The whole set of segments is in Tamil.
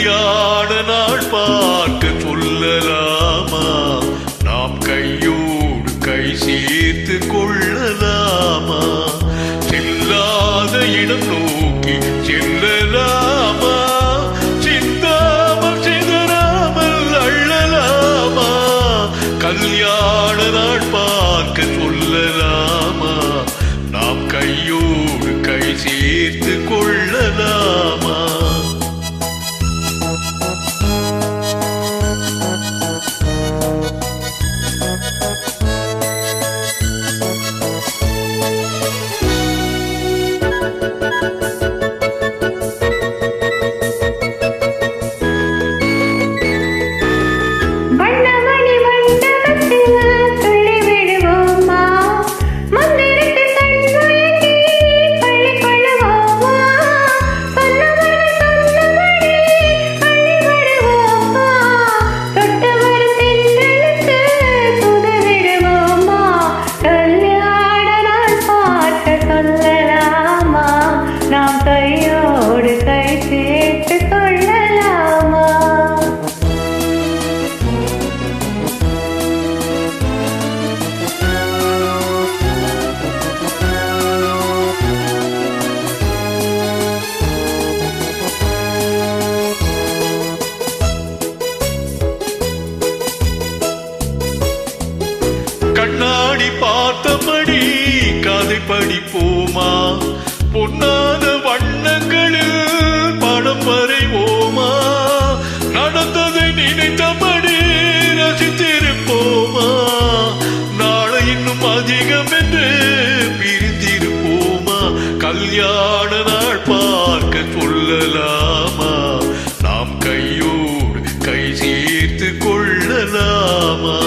கல்யாண நாள் பார்க்க சொல்லலாமா? நாம் கையோடு கை சேர்த்து கொள்ளலாமா? செல்லாத இடம் நோக்கி செல்லலாமா? சிந்தாமல் சிதறாமல் அள்ளலாமா? கல்யாண நாள் பார்க்க சொல்லலாமா? நாம் கையோடு கை சேர்த்து கொள்ளலாமா? கையோடு கை சேர்த்து கொள்ளலாமா? கண்ணாடி பார்த்தபடி கதை படிப்போமா? பொன்னாத வண்ணங்களில் படம் வரைவோமா? நடந்ததை நினைத்தபடி ரசித்திருப்போமா? நாளை இன்னும் அதிகம் என்று பிரிந்திருப்போமா? கல்யாண நாள் பார்க்க சொல்லலாமா? நாம் கையோடு கை சேர்த்து கொள்ளலாமா?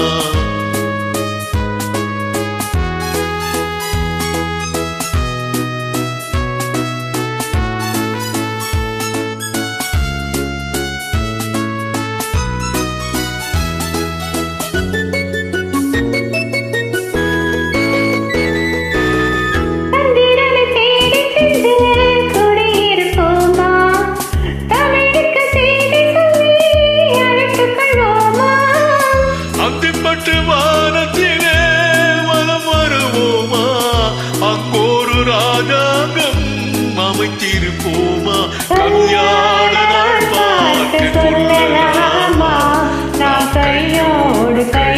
வானத்திலே வலம் வருவோமா? அங்கோரு ராஜாங்கம் அமைத்திருப்போமா? கல்யாண நாள் பார்க்க சொல்லலாமா? நாம் கையோடு கை